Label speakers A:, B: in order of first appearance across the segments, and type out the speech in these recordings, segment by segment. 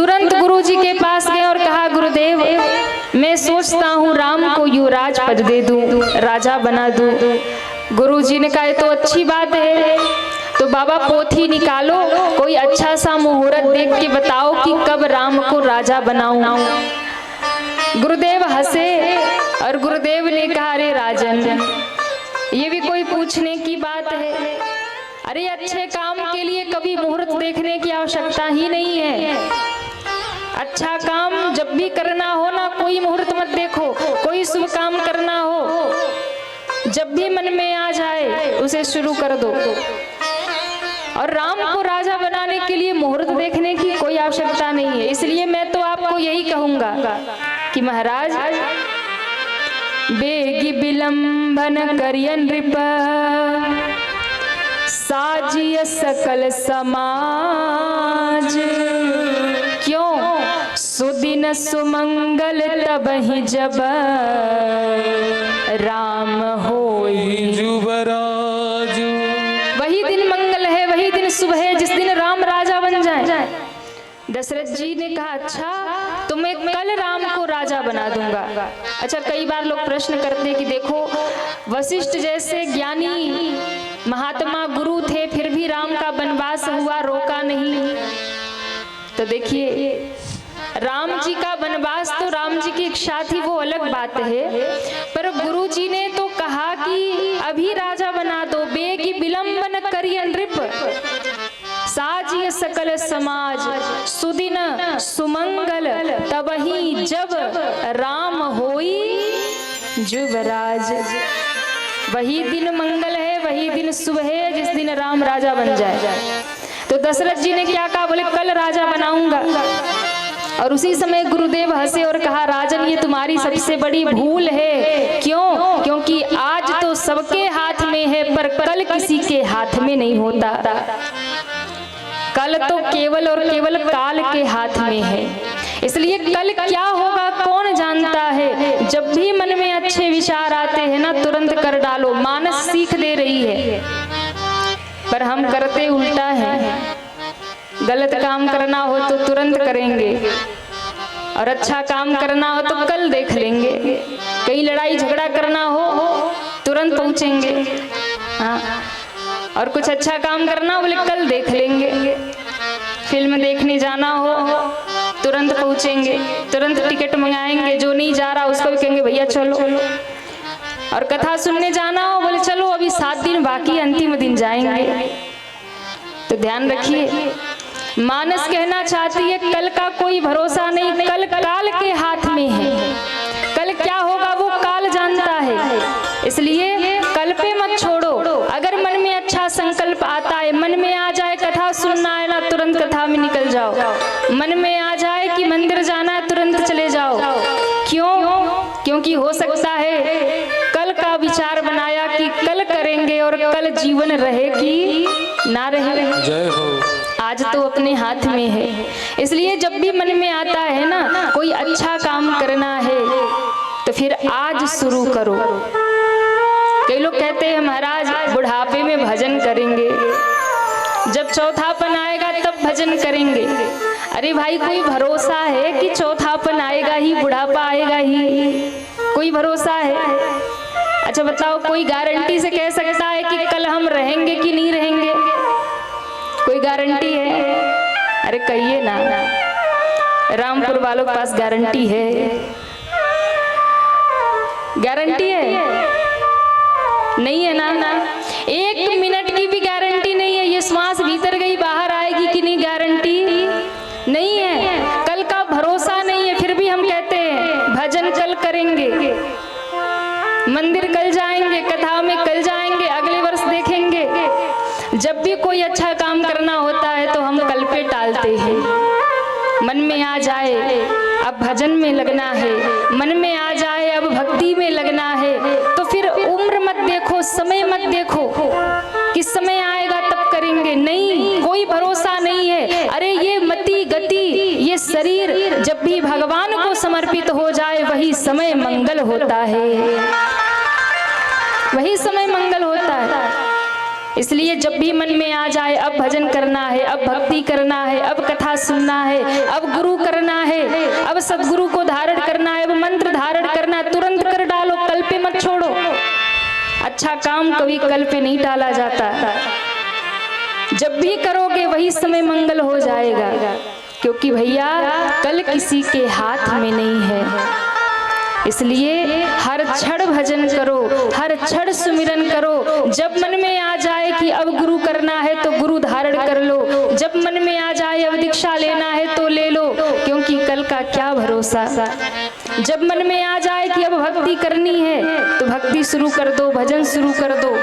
A: तुरंत गुरुजी के पास गए और कहा, गुरुदेव मैं सोचता हूँ राम को युवराज पद दे दूं, राजा बना दूं। गुरुजी ने कहा तो अच्छी बात है, तो बाबा पोथी निकालो, कोई अच्छा सा मुहूर्त देख के बताओ कि कब राम को राजा बनाऊं। गुरुदेव हंसे और गुरुदेव ने कहा, अरे राजन ये भी कोई पूछने की बात है? अरे अच्छे काम के लिए कभी मुहूर्त देखने की आवश्यकता ही नहीं है। अच्छा काम जब भी करना हो ना, कोई मुहूर्त मत देखो। कोई शुभ काम करना हो, जब भी मन में आ जाए उसे शुरू कर दो। और राम को राजा बनाने के लिए मुहूर्त देखने की कोई आवश्यकता नहीं है। इसलिए मैं तो आपको यही कहूंगा कि महाराज बेगी विलंबन करियन नृप, साजिय सकल समाज। क्यों? सुदिन सुमंगल तबहि जब, राम होई
B: युवराज।
A: वही दिन मंगल है, वही दिन शुभ है जिस दिन राम राजा बन जाए। दशरथ जी ने कहा, अच्छा तो मैं कल राम को राजा बना दूंगा। अच्छा, कई बार लोग प्रश्न करते कि देखो वशिष्ठ जैसे ज्ञानी महात्मा गुरु थे, फिर भी राम का वनवास हुआ, रोका नहीं। तो देखिए राम जी का वनवास तो राम जी की इच्छा थी, वो अलग बात है, पर गुरु जी ने तो कहा कि अभी राजा बना दो। बेगी विलंबन करिय नृप, साजिय सकल समाज। सुदिन सुमंगल तबहि जब, राम होई युवराज। वही दिन मंगल है, वही दिन शुभ है जिस दिन राम राजा बन जाए। तो दशरथ जी ने क्या कहा? बोले कल राजा बनाऊंगा। और उसी समय गुरुदेव हंसे और कहा, राजन ये तुम्हारी सबसे बड़ी भूल है। क्यों? क्योंकि आज तो सबके हाथ में है, पर कल किसी के हाथ में नहीं होता। कल तो केवल और केवल काल के हाथ में है। इसलिए कल क्या होगा कौन जानता है। जब भी मन में अच्छे विचार आते हैं ना, तुरंत कर डालो। मानस सीख दे रही है, पर हम करते उल्टा है। गलत काम करना हो तो तुरंत करेंगे, और अच्छा काम करना हो तो कल देख लेंगे। कहीं लड़ाई झगड़ा करना हो तुरंत पहुंचेंगे, हाँ। और कुछ अच्छा काम करना हो बोले कल देख लेंगे। फिल्म देखने जाना हो तुरंत पहुंचेंगे, तुरंत टिकट मंगाएंगे। जो नहीं जा रहा उसको भी कहेंगे भैया चलो। और कथा सुनने जाना हो बोले चलो अभी 7 दिन बाकी, अंतिम दिन जाएंगे। तो ध्यान रखिए, मानस कहना चाहती है कल का कोई भरोसा नहीं, कल काल के हाथ में है। कल क्या होगा वो काल जानता है। इसलिए कल पे मत छोड़ो। अगर मन में अच्छा संकल्प आता है, मन में आ जाए कथा सुनना है ना, तुरंत कथा में निकल जाओ। मन में आ जाए कि मंदिर जाना है, तुरंत चले जाओ। क्यों? क्योंकि हो सकता है कल का विचार बनाया कि कल करेंगे और कल जीवन रहे कि ना रहे।
B: जय हो।
A: आज तो अपने हाथ में है। इसलिए जब भी मन में आता है ना कोई अच्छा काम करना है, तो फिर आज शुरू करो। कई लोग कहते हैं महाराज बुढ़ापे में भजन करेंगे, जब चौथापन आएगा तब भजन करेंगे। अरे भाई कोई भरोसा है कि चौथापन आएगा ही, बुढ़ापा आएगा ही? कोई भरोसा है? अच्छा बताओ, कोई गारंटी से कह सकता है कि कल हम रहेंगे कि नहीं रहेंगे? कोई गारंटी है? अरे कहिए ना, रामपुर वालों के पास गारंटी है? गारंटी है? नहीं है ना। 1 मिनट की भी गारंटी नहीं है। ये श्वास भीतर गई बाहर आएगी कि नहीं, गारंटी नहीं है। कल का भरोसा नहीं है, फिर भी हम कहते हैं भजन कल करेंगे, मंदिर कल जाएंगे, कथा में कल जाएंगे, अगले वर्ष देखेंगे। जब भी कोई अच्छा काम करना होता है तो हम कल पे टालते हैं। मन में आ जाए अब भजन में लगना है, मन में आ जाए अब भक्ति में लगना है, तो फिर उम्र मत देखो, समय मत देखो किस समय आएगा तब करेंगे। नहीं, कोई भरोसा नहीं है। अरे ये मति गति, ये शरीर जब भी भगवान को समर्पित हो जाए वही समय मंगल होता है, वही समय मंगल होता है। इसलिए जब भी मन में आ जाए अब भजन करना है, अब भक्ति करना है, अब कथा सुनना है, अब गुरु करना है, अब सदगुरु को धारण करना है, अब मंत्र धारण करना है, तुरंत कर डालो, कल पे मत छोड़ो। अच्छा काम कभी कल पे नहीं टाला जाता। जब भी करोगे वही समय मंगल हो जाएगा, क्योंकि भैया कल किसी के हाथ में नहीं है। इसलिए हर क्षण भजन करो, हर क्षण सुमिरन करो। जब मन में आ जाए कि अब गुरु करना है तो गुरु धारण कर लो, जब मन में आ जाए अब दीक्षा लेना है तो ले लो, क्योंकि कल का क्या भरोसा। जब मन में आ जाए कि अब भक्ति करनी है तो भक्ति शुरू कर दो, भजन शुरू कर दो।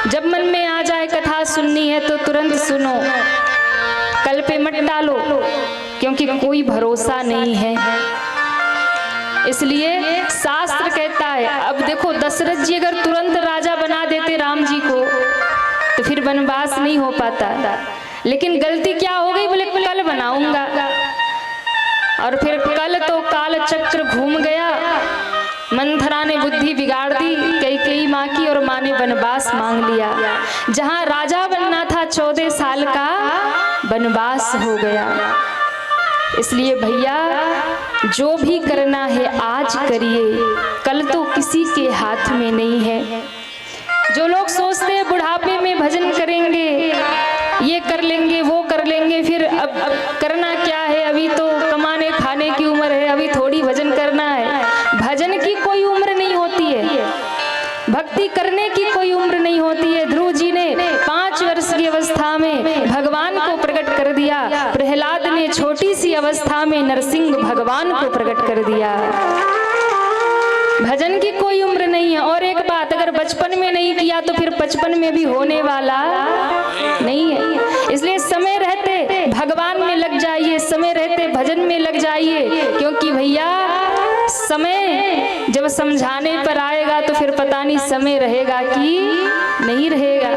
A: जब मन में आ जाए कथा सुननी है तो तुरंत सुनो, कल पे मत डालो, क्योंकि कोई भरोसा नहीं है। इसलिए शास्त्र कहता है, अब देखो दशरथ जी अगर तुरंत राजा बना देते राम जी को तो फिर वनवास नहीं हो पाता, लेकिन गलती क्या हो गई, बोले कल बनाऊंगा, और फिर कल तो काल चक्र घूम गया। मंथरा ने बुद्धि बिगाड़ दी कैकेयी माँ की, और माँ ने वनवास मांग लिया। जहाँ राजा बनना था 14 साल का वनवास हो गया। इसलिए भैया जो भी करना है आज करिए, कल तो किसी के हाथ में नहीं है। जो लोग सोचते हैं बुढ़ापे में भजन करेंगे, ये कर लेंगे, वो कर लेंगे, फिर अब करना क्या है, अभी तो कमाने खाने की उम्र है, अभी थोड़ी भजन करना है। भजन की कोई उम्र नहीं होती है, भक्ति करने की कोई उम्र नहीं होती है। ध्रुव जी ने 5 वर्ष की अवस्था में भगवान को प्रकट कर दिया, प्रहलाद ने छोटी सी अवस्था में नरसिंह भगवान को प्रकट कर दिया। भजन की कोई उम्र नहीं है। और एक बात, अगर बचपन में नहीं किया तो फिर 55 में भी होने वाला नहीं है। इसलिए समय रहते भगवान में लग जाइए, समय रहते भजन में लग जाइए, क्योंकि भैया समय जब समझाने पर आएगा तो फिर पता नहीं समय रहेगा कि नहीं रहेगा,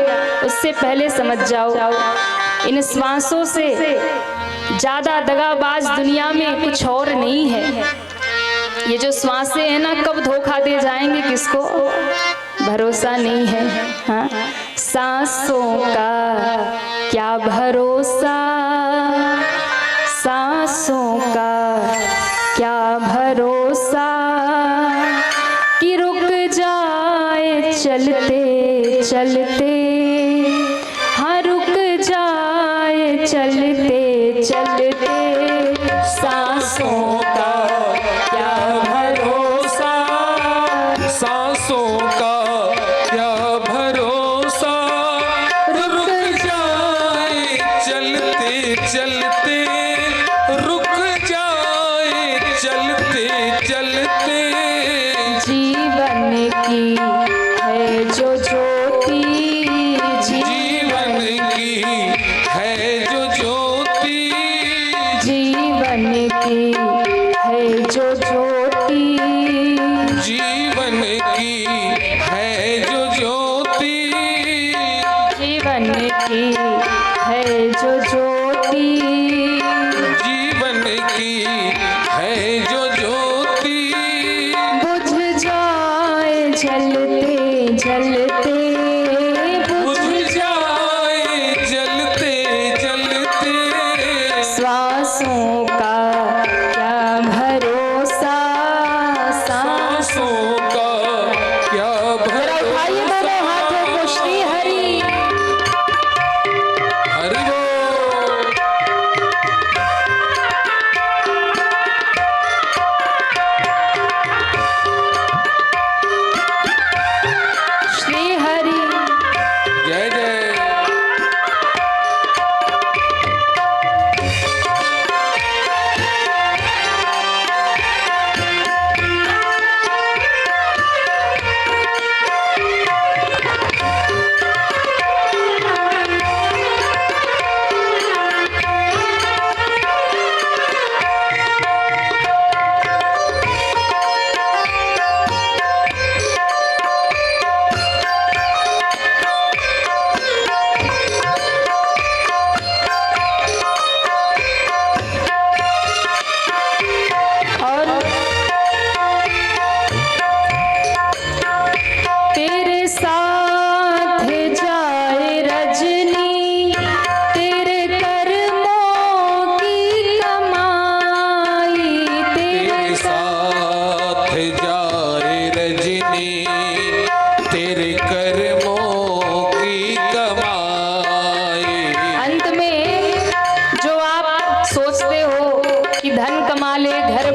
A: उससे पहले समझ जाओ। इन श्वासों से ज्यादा दगाबाज दुनिया में कुछ और नहीं है। ये जो श्वासें हैं ना, कब धोखा दे जाएंगे किसको भरोसा नहीं है। हाँ, सांसों का क्या भरोसा, सांसों का क्या भरोसा, कि रुक जाए चलते चलते, हाँ रुक जाए चलते चलते, सांसों का क्या भरोसा,
B: सांसों का क्या भरोसा, रुक जाए चलते चलते, रुक जाए चलते चलते।
A: जीवन की है जो ज्योति,
B: जीवन की है जो ज्योति,
A: जीवन की है जो ज्योति,
B: जीवन की है जो ज्योति,
A: जीवन की है जो ज्योति,
B: जीवन की है जो ज्योति,
A: बुझ जाए जलते जलते,
B: बुझ जाए जलते जलते,
A: श्वासों का क्या भरोसा,
B: सांसों का क्या
A: उठाइए
B: भरोसा।
A: दोनों हाथों को, श्री हरि।
B: हरि बोल।
A: श्री हरि।
B: जय जय।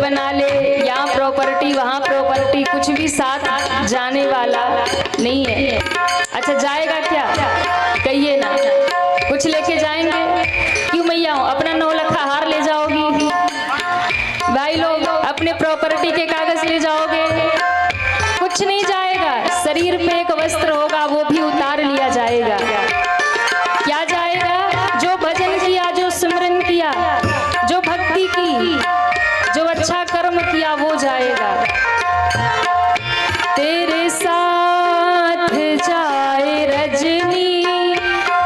A: बना ले, यहाँ प्रॉपर्टी वहाँ प्रॉपर्टी, कुछ भी साथ जाने वाला नहीं है। अच्छा जाएगा क्या, कहिए ना, कुछ लेके जाएंगे? क्यों मैया अपना 9 लखा हार ले जाओगी? भाई लोग अपने प्रॉपर्टी के कागज ले जाओगे? कुछ नहीं जाएगा। शरीर पे एक वस्त्र होगा, वो भी उतार लिया जाएगा। क्या जाएगा? जो भजन किया, जो सिमरन किया, जो भक्ति की, जो अच्छा कर्म किया, वो जाएगा। तेरे साथ जाए रजनी,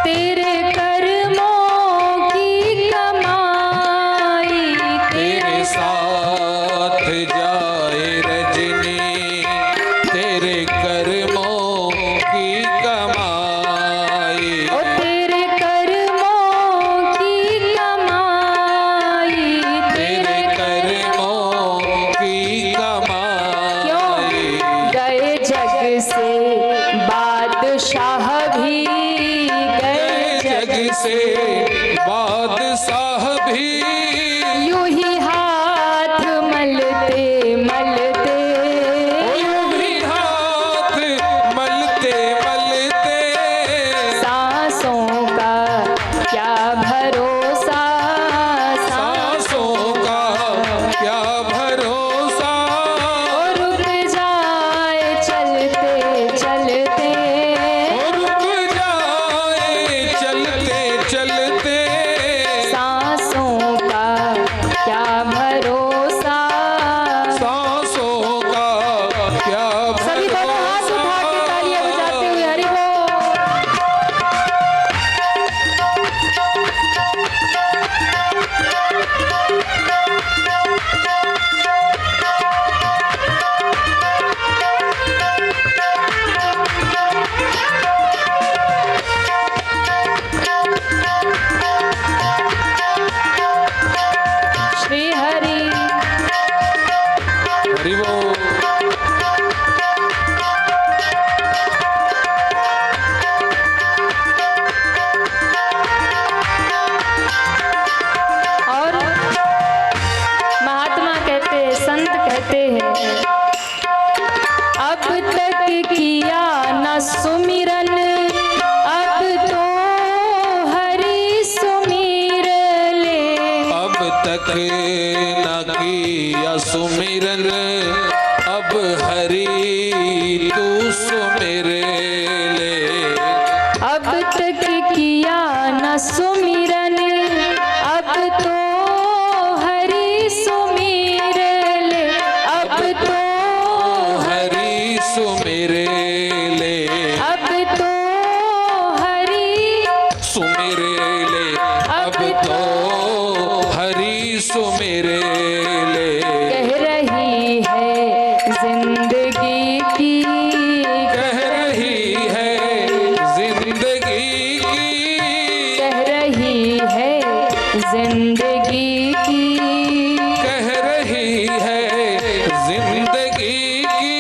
A: तेरे कर्मों की कमाई।
B: तेरे साथ जाए रजनी, तेरे कर्मों की कमाई।
A: ओ तेरे कर्मों की कमाई,
B: तेरे कर्मों की कमाई।
A: क्यों गए जग से बादशाह भी, गए
B: जग से बादशाह भी
A: यूं ही हाथ मलते मलते,
B: यूं ही हाथ मलते मलते।
A: सांसों का क्या भरोसा,
B: सांसों का क्या भरोसा।
A: और रुक जाए चलते चलते,
B: और रुक जाए चलते चलते।
A: सांसों का क्या भरोसा।
B: सांसों का क्या
A: सभी दोनों हाथ उठा के तालियां बजाते हुए हरि बोल। श्री हरि
B: हरि बोल।
A: और महात्मा कहते हैं, संत कहते हैं, अब तक किया न सुमिरन, अब तो हरि सुमिर ले।
B: अब तक न किया सुमिरन, अब हरि तू सुमिर ले।
A: अब तक किया न सुमिरन, अब तो हरि सुमिर ले। अब तो
B: हरि सुमिर ले।
A: अब तो हरि
B: सुमिर ले। अब तो हरि सुमिर ले।
A: कह रही है जिंदगी की,
B: कह रही है जिंदगी की।
A: कह रही है जिंदगी की।
B: कह रही है जिंदगी की।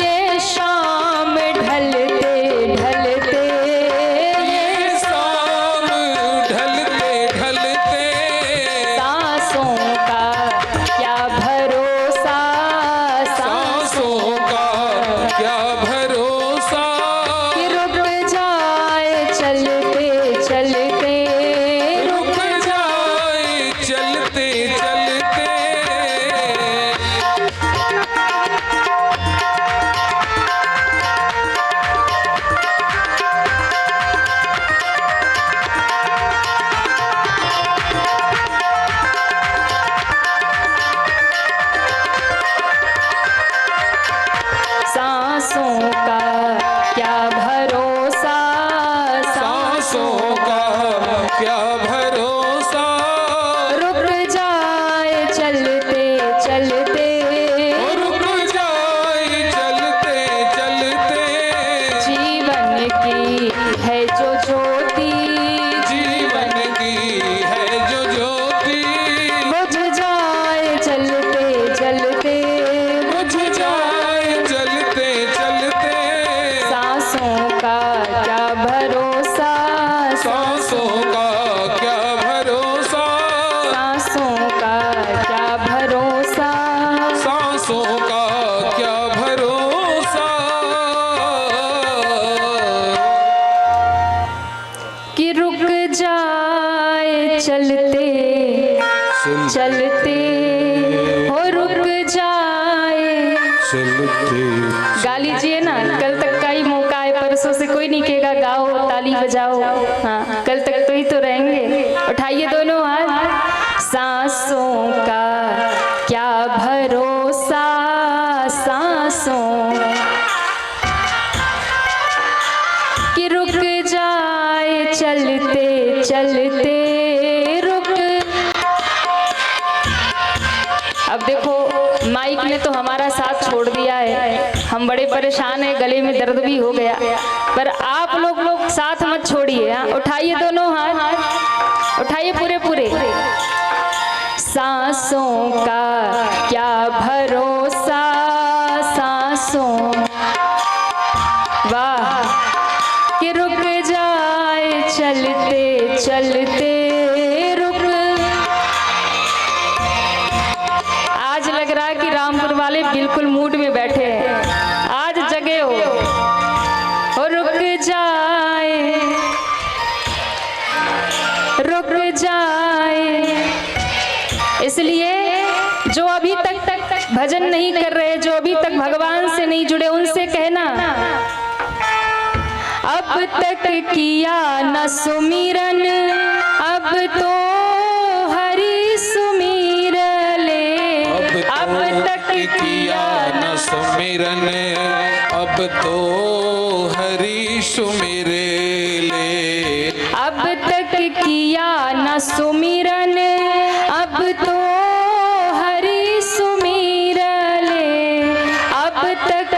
A: ये शाम ढलते ढलते,
B: ये शाम ढलते ढलते।
A: सांसों का क्या भरोसा,
B: सांसों का क्या भरोसा।
A: कि रुक जाए चलते चलते,
B: रुक जाए चलते
A: चलते हो रुक जाए।
B: चलते
A: गा लीजिए ना, कल तक का ही मौका है, परसों से कोई नहीं कहेगा गाओ ताली बजाओ। हाँ, कल तक तो ही तो रहेंगे। उठाइए दोनों हाथ। सांसों का क्या भरोसा, सांसों कि रुक जाए चलते चलते रुक। अब देखो माइक ने तो हमारा साथ छोड़ दिया है, हम बड़े परेशान हैं, गले में दर्द भी हो गया, पर आप लोग साथ मत छोड़िए। हाँ, उठाइए दोनों हाथ, उठाइए पूरे पूरे। सांसों का क्या भरोसा, सांसों वाह कि रुक जाए चलते चलते रुक। आज लग रहा है कि रामपुर वाले बिल्कुल मूड में बैठे हैं, आज जगे हो। और रुक जाए रुक जाए। इसलिए जो अभी तक भजन नहीं कर रहे, जो अभी तक भगवान से नहीं जुड़े, उनसे कहना अब तक किया न सुमिरन, अब तो हरि सुमिर ले। अब तक
B: किया न सुमिरन, अब तो हरि सुमिर ले।
A: अब तक किया न सुमिरन, अब तो हरि सुमिर ले। अब तक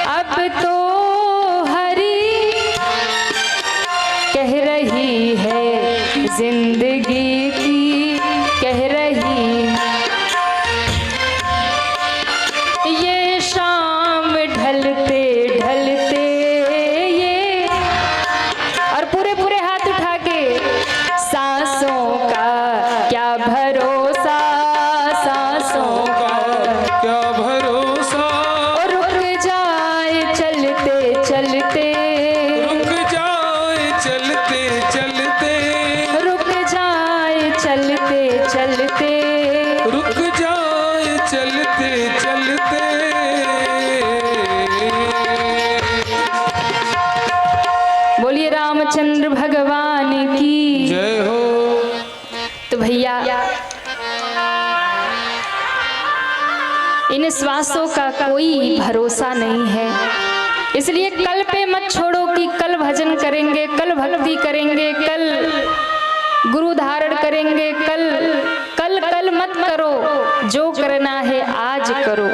A: अब तो हरि कह रही है जिंदगी की, कह रही ये शाम ढलते ढलते ये। और पूरे पूरे हाथ उठा के सांसों का क्या भरोसा, सांसों का
B: क्या भरोसा,
A: और रुक जाए चलते चलते,
B: रुक जाए चलते चलते,
A: रुक जाए चलते चलते।
B: रुक जाए चलते चलते।
A: बोलिए रामचंद्र भगवान की
B: जय हो।
A: तो भैया इन श्वासों का कोई भरोसा नहीं है, इसलिए कल पे मत छोड़ो कि कल भजन करेंगे, कल भक्ति करेंगे, कल गुरु धारण करेंगे, कल कल कल मत करो। जो करना है आज करो।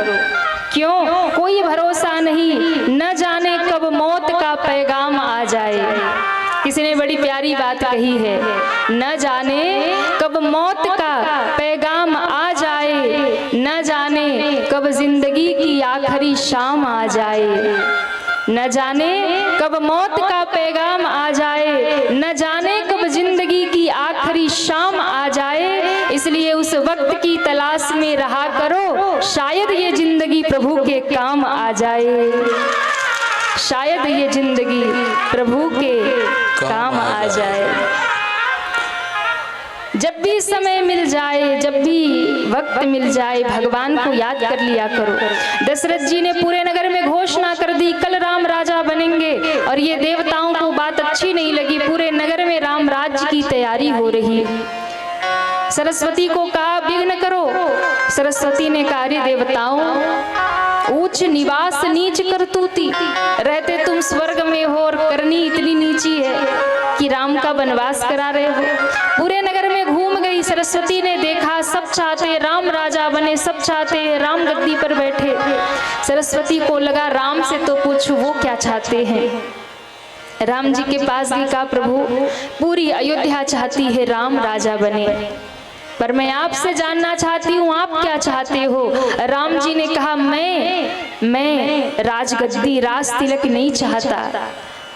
A: क्यों? कोई भरोसा नहीं, न जाने कब मौत का पैगाम आ जाए। किसी ने बड़ी प्यारी बात कही है, न जाने कब मौत का पैगाम आ जाए, न जाने कब जिंदगी की आखिरी शाम आ जाए। न जाने कब मौत का पैगाम आ जाए, न जाने कब जिंदगी की आखिरी शाम आ जाए। इसलिए उस वक्त की तलाश में रहा करो, शायद ये जिंदगी प्रभु के काम आ जाए, शायद ये जिंदगी प्रभु के काम आ जाए। जब भी समय मिल जाए, जब भी वक्त मिल जाए, भगवान को याद कर लिया करो। दशरथ जी ने पूरे नगर में घोषणा कर दी कल राम राजा बनेंगे, और ये देवताओं को बात अच्छी नहीं लगी। पूरे नगर में राम राज्य की तैयारी हो रही। सरस्वती को कहा विघ्न करो। सरस्वती ने कहा अरे देवताओं, ऊंच निवास नीच करतूती, रहते तुम स्वर्ग में हो और करनी इतनी नीची है कि राम का वनवास करा रहे हो। पूरे नगर में घूम गई। सरस्वती ने देखा सब चाहते हैं राम राजा बने, सब चाहते हैं राम गद्दी पर बैठे। सरस्वती को लगा राम से तो पूछूं वो क्या चाहते हैं। राम जी के पास भी कहा प्रभु पूरी अयोध्या चाहती है राम राजा बने, पर मैं आपसे जानना चाहती हूँ आप क्या चाहते हो। राम जी ने कहा मैं राजगद्दी राज तिलक नहीं चाहता,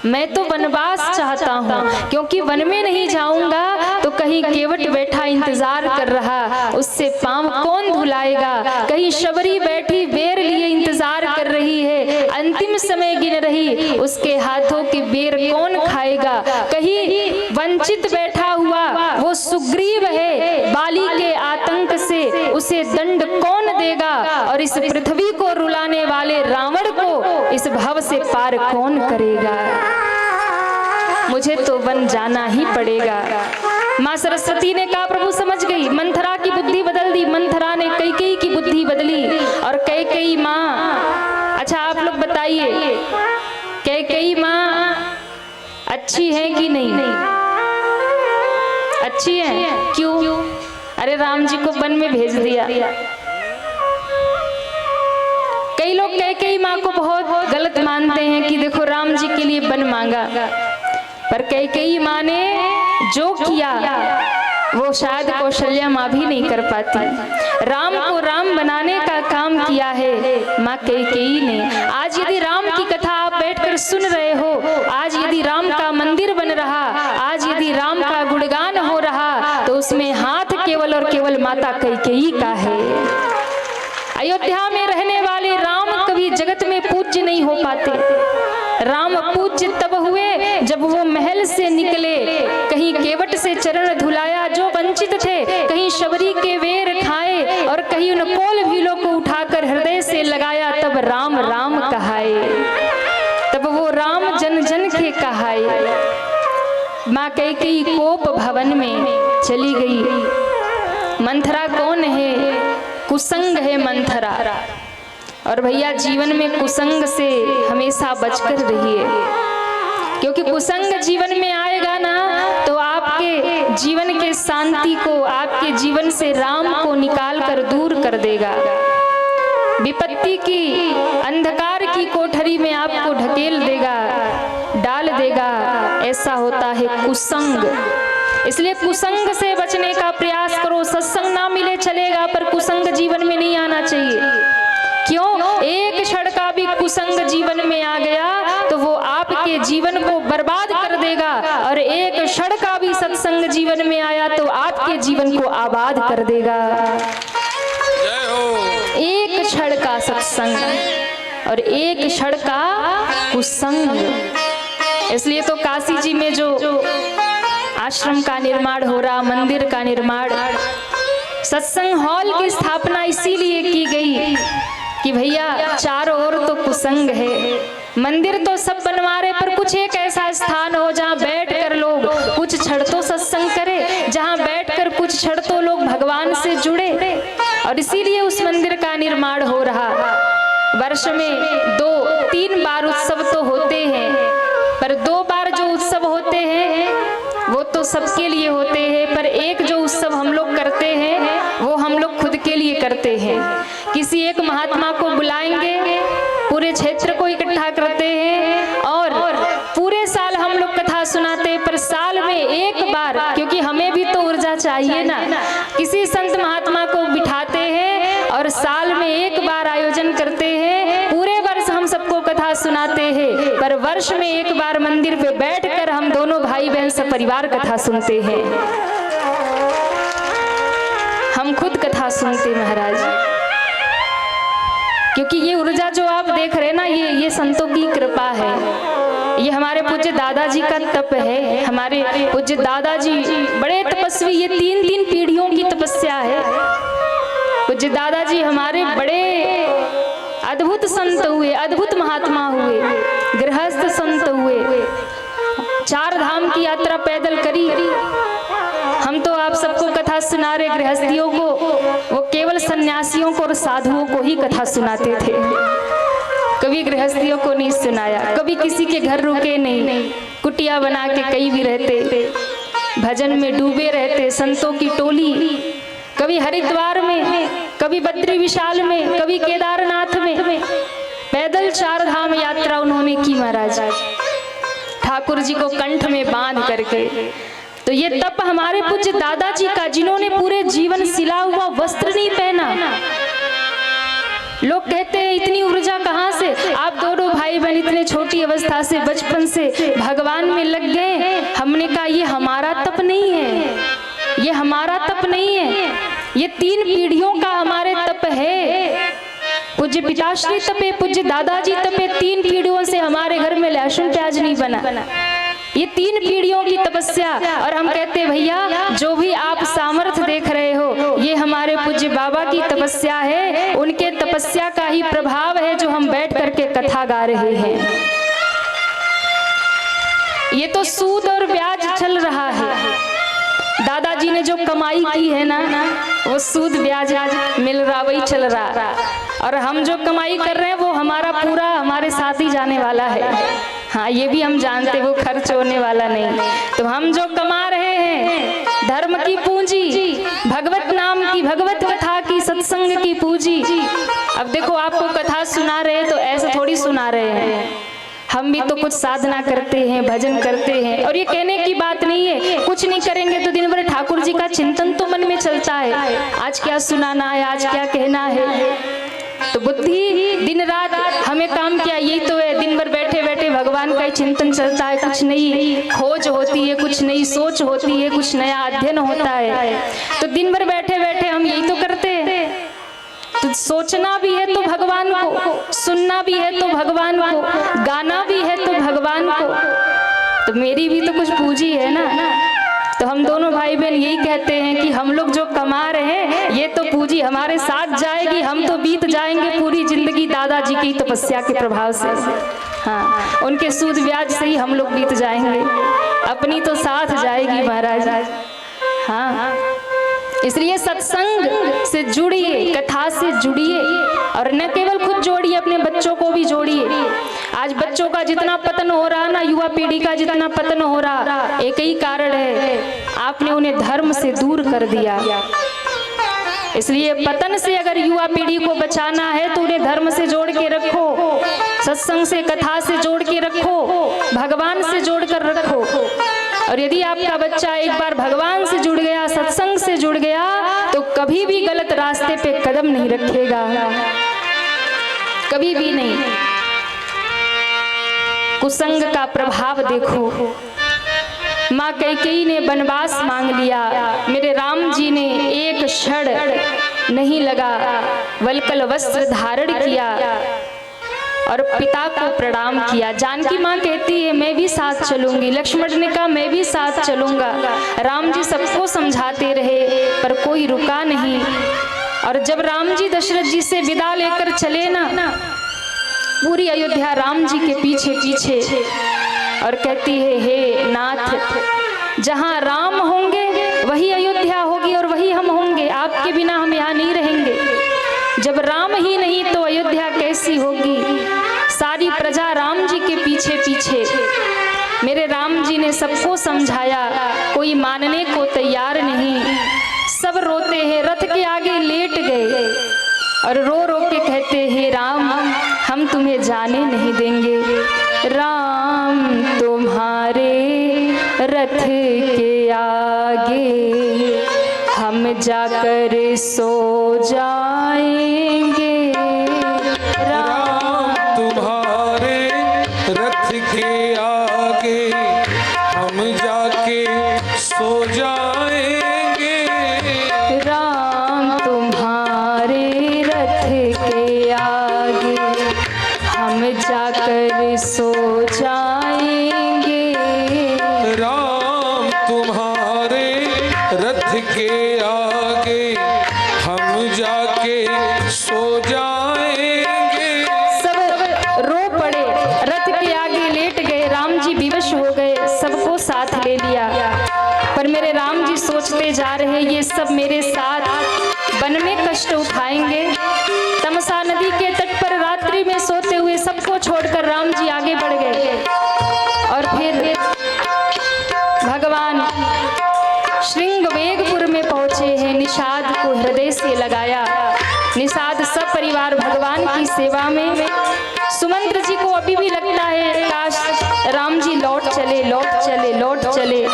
A: मैं तो वनवास चाहता हूँ, क्योंकि वन में नहीं जाऊंगा तो कहीं केवट बैठा इंतजार कर रहा, उससे पांव कौन धुलाएगा। कहीं शबरी बैठी बेर लिए इंतजार कर रही है, अंतिम अंतिम समय गिन रही, उसके हाथों के बेर कौन खाएगा। कहीं वंचित बैठा हुआ वो सुग्रीव है, बाली के आतंक से उसे दंड कौन देगा, और इस पृथ्वी को रुलाने वाले रावण को इस भव से पार कौन करेगा। मुझे तो वन जाना ही पड़ेगा। माँ सरस्वती ने कहा प्रभु समझ गई, मंथरा की बुद्धि बदल दी। मंथरा ने कैकेयी की बुद्धि बदली, और कैकेयी माँ, अच्छा आप लोग बताइए कैकेयी माँ अच्छी है कि नहीं? अच्छी है। क्यों? अरे राम जी को वन में भेज दिया। कई लोग कैकेयी माँ को बहुत गलत मानते हैं कि देखो राम जी के लिए वन मांगा, पर कैकेयी माँ ने जो किया वो शायद कौशल्या माँ भी नहीं कर पाती। राम को राम बनाने का काम किया है माँ कैकेयी ने। आज यदि राम की कथा आप बैठकर सुन रहे हो, आज यदि राम का मंदिर बन रहा, आज यदि राम का गुणगान हो रहा, तो उसमें हाथ केवल और केवल माता कैकेयी का है। अयोध्या में रहने वाले राम कभी जगत में पूज्य नहीं हो पाते। राम पूज्य तब हुए जब वो महल से निकले, कहीं केवट से चरण धुलाया जो वंचित थे, कहीं शबरी के वेर खाए, और कहीं उन कोल भीलों को उठाकर हृदय से लगाया, तब राम राम कहाए, तब वो राम जन जन के कहाए। माँ कैकेयी कोप भवन में चली गई। मंथरा कौन है? कुसंग है मंथरा। और भैया जीवन में कुसंग से हमेशा बचकर रहिए, क्योंकि कुसंग जीवन में आएगा ना तो आपके जीवन के शांति को, आपके जीवन से राम को निकाल कर दूर कर देगा। विपत्ति की अंधकार की कोठरी में आपको ढकेल देगा, डाल देगा। ऐसा होता है कुसंग। इसलिए कुसंग से बचने का प्रयास करो। सत्संग ना मिले चलेगा, पर कुसंग जीवन में नहीं आना चाहिए। क्यों? एक क्षण का भी कुसंग जीवन में आ गया तो वो आपके जीवन को बर्बाद कर देगा, और एक क्षण का भी सत्संग जीवन में आया तो आपके जीवन को आबाद कर देगा। एक क्षण का सत्संग और एक क्षण का कुसंग। इसलिए तो काशी जी में जो आश्रम का निर्माण हो रहा, मंदिर का निर्माण, सत्संग हॉल की स्थापना इसीलिए की गई कि भैया चारों ओर तो कुसंग है। मंदिर तो सब बनवा रहे, पर कुछ एक ऐसा स्थान हो जहाँ बैठकर लोग कुछ क्षण तो सत्संग करे, जहाँ बैठकर कुछ क्षण तो लोग भगवान से जुड़े। और इसीलिए उस मंदिर का निर्माण हो रहा। वर्ष में 2-3 बार उत्सव तो होते हैं, पर 2 बार जो उत्सव होते हैं वो तो सबके लिए होते हैं, पर एक जो उत्सव हम लोग करते हैं वो हम लोग खुद के लिए करते हैं। किसी एक महात्मा को बुलाएंगे, पूरे क्षेत्र को इकट्ठा करते हैं और पूरे साल हम लोग कथा सुनाते हैं, पर साल में एक बार, क्योंकि हमें भी तो ऊर्जा चाहिए ना, किसी संत महात्मा को बिठाते हैं और साल में एक बार आयोजन करते हैं। पूरे वर्ष हम सबको कथा सुनाते हैं, पर वर्ष में एक बार मंदिर पे बैठकर हम दोनों भाई बहन सब परिवार कथा सुनते हैं। हम खुद कथा सुनते महाराज, क्योंकि ये ऊर्जा जो आप देख रहे हैं ना, ये संतों की कृपा है। ये हमारे पूज्य दादाजी का तप है। हमारे पूज्य दादाजी बड़े तपस्वी, ये 3-3 पीढ़ियों की तपस्या है। पूज्य दादाजी हमारे बड़े अद्भुत संत हुए, अद्भुत महात्मा हुए, गृहस्थ संत हुए। 4 धाम की यात्रा पैदल करी। हम तो आप सबको कथा सुना रहे, गृहस्थियों को, वो केवल सन्यासियों को और साधुओं को ही कथा सुनाते थे। कभी गृहस्थियों को नहीं सुनाया, कभी किसी के घर रुके नहीं। कुटिया बना के कहीं भी रहते, भजन में डूबे रहते। संतों की टोली कभी हरिद्वार में, कभी बद्री विशाल में, कभी केदारनाथ में, पैदल 4 धाम यात्रा उन्होंने की महाराज, ठाकुर जी को कंठ में बांध करके। तो ये तप हमारे पूज्य दादाजी का, जिन्होंने पूरे जीवन सिला हुआ वस्त्र नहीं पहना। लोग कहते हैं इतनी ऊर्जा कहाँ से? आप दोनों भाई बहन इतने छोटी अवस्था से, बचपन से भगवान में लग गए। हमने कहा ये हमारा तप नहीं है, ये हमारा तप नहीं है, ये 3 पीढ़ियों का हमारे तप है। पूज्य पिताश्री तपे, पूज्य दादाजी तपे, 3 पीढ़ियों से हमारे घर में लहसुन प्याज नहीं बना। ये 3 पीढ़ियों की तपस्या। और हम कहते हैं भैया जो भी आप सामर्थ्य देख रहे हो ये हमारे पूज्य बाबा की तपस्या है, उनके तपस्या का ही प्रभाव है जो हम बैठ करके कथा गा रहे हैं। ये तो सूद और ब्याज चल रहा है। दादाजी ने जो कमाई की है ना वो सूद ब्याज मिल रहा, वही चल रहा। और हम जो कमाई कर रहे हैं वो हमारा पूरा हमारे साथ ही जाने वाला है। हाँ, ये भी हम जानते, वो खर्च होने वाला नहीं। तो हम जो कमा रहे हैं धर्म की पूंजी, भगवत नाम की, भगवत कथा की, सत्संग की पूंजी। अब देखो आपको कथा सुना रहे हैं तो ऐसे थोड़ी सुना रहे हैं, हम भी तो कुछ साधना करते हैं, भजन करते हैं। और ये कहने की बात नहीं है, कुछ नहीं करेंगे तो दिन भर ठाकुर जी का चिंतन तो मन में चलता है, आज क्या सुनाना है, आज क्या कहना है। तो बुद्धि दिन रात हमें काम किया यही तो है, दिन भर बैठे बैठे भगवान का ही चिंतन चलता है, कुछ नई खोज होती है, कुछ नई सोच होती है, कुछ नया अध्ययन होता है। तो दिन भर बैठे बैठे हम यही तो करते हैं। तो सोचना भी है तो भगवान को, सुनना भी है तो भगवान को, गाना भी है तो भगवान को। तो मेरी भी तो कुछ पूंजी है ना। तो हम दोनों भाई बहन यही कहते हैं कि हम लोग जो कमा रहे हैं ये तो पूंजी हमारे साथ जाएगी, हम तो बीत जाएंगे पूरी जिंदगी दादाजी की तपस्या के प्रभाव से। हाँ, उनके सूद ब्याज से ही हम लोग बीत जाएंगे, अपनी तो साथ जाएगी महाराज। हाँ, इसलिए सत्संग से जुड़िए, कथा से जुड़िए, और न केवल खुद जोड़िए, अपने बच्चों को भी जोड़िए। आज बच्चों का जितना पतन हो रहा ना, युवा पीढ़ी का जितना पतन हो रहा, एक ही कारण है, आपने उन्हें धर्म से दूर कर दिया। इसलिए पतन से अगर युवा पीढ़ी को बचाना है तो उन्हें धर्म से जोड़ के रखो, सत्संग से, कथा से जोड़ के रखो, भगवान से जोड़ कर रखो। और यदि आपका बच्चा एक बार भगवान से जुड़ गया, सत्संग से जुड़ गया, तो कभी भी गलत रास्ते पे कदम नहीं रखेगा, कभी भी नहीं। कुसंग का प्रभाव देखो, माँ कैकेयी ने वनवास मांग लिया, मेरे राम जी ने एक क्षण नहीं लगा, वल्कल वस्त्र धारण किया और पिता को प्रणाम किया। जानकी माँ कहती है मैं भी साथ चलूंगी, लक्ष्मण ने कहा मैं भी साथ चलूंगा। राम जी सबको समझाते रहे पर कोई रुका नहीं। और जब राम जी दशरथ जी से विदा लेकर चले ना, पूरी अयोध्या राम जी के पीछे पीछे, और कहती है हे नाथ, जहाँ राम होंगे वही अयोध्या होगी और वही हम होंगे, आपके बिना हम यहाँ नहीं रहेंगे। जब राम ही नहीं तो अयोध्या कैसी होगी। सारी प्रजा राम जी के पीछे पीछे। मेरे राम जी ने सबको समझाया, कोई मानने को तैयार नहीं, सब रोते हैं, रथ के आगे लेट गए और रो रो के कहते हैं राम हम तुम्हें जाने नहीं देंगे। राम तुम्हारे रथ के आगे हम जाकर सो जाएंगे।
B: राम तुम्हारे रथ के आगे हम जाके सो जाएंगे।
A: राम तुम्हारे रथ के आगे हम जाकर सो जाएंगे।
B: राम तुम्हारे रथ के आगे हम जाके सो जाएंगे।
A: सब रो पड़े, रथ के आगे लेट गए, राम जी विवश हो गए, सबको साथ ले लिया। पर मेरे राम जी सोचते जा रहे ये सब मेरे साथ वन में कष्ट उठाएंगे। तमसा नदी के तट पर रात्रि में सोते हुए सबको छोड़कर राम जी आगे बढ़ गए। और फिर भगवान श्रृंगवेगपुर में पहुंचे हैं, निषाद को हृदय से लगाया। निषाद सब परिवार भगवान की सेवा में। सुमंत्र जी को अभी भी लगता है काश राम जी लौट चले, लौट चले, लौट चले,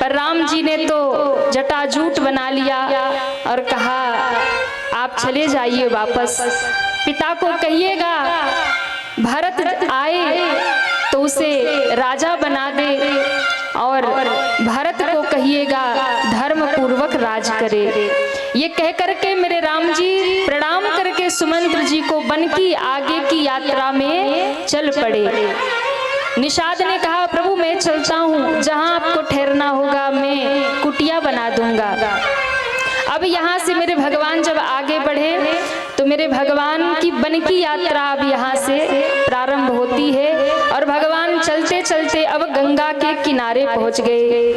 A: पर राम जी ने तो जटाजूट बना लिया और कहा आप चले जाइए वापस। पिता को कहिएगा भरत आए तो उसे राजा बना दे और भरत को कहिएगा धर्म पूर्वक राज करे। ये कह करके मेरे राम जी प्रणाम करके सुमंत्र जी को बन की आगे की यात्रा में चल पड़े। निषाद ने कहा, प्रभु मैं चलता हूँ, जहाँ आपको ठहरना होगा मैं कुटिया बना दूंगा। अब यहाँ से मेरे भगवान जब आगे बढ़े तो मेरे भगवान की बन की यात्रा अब यहाँ से प्रारंभ होती है और भगवान चलते चलते अब गंगा के किनारे पहुँच गए।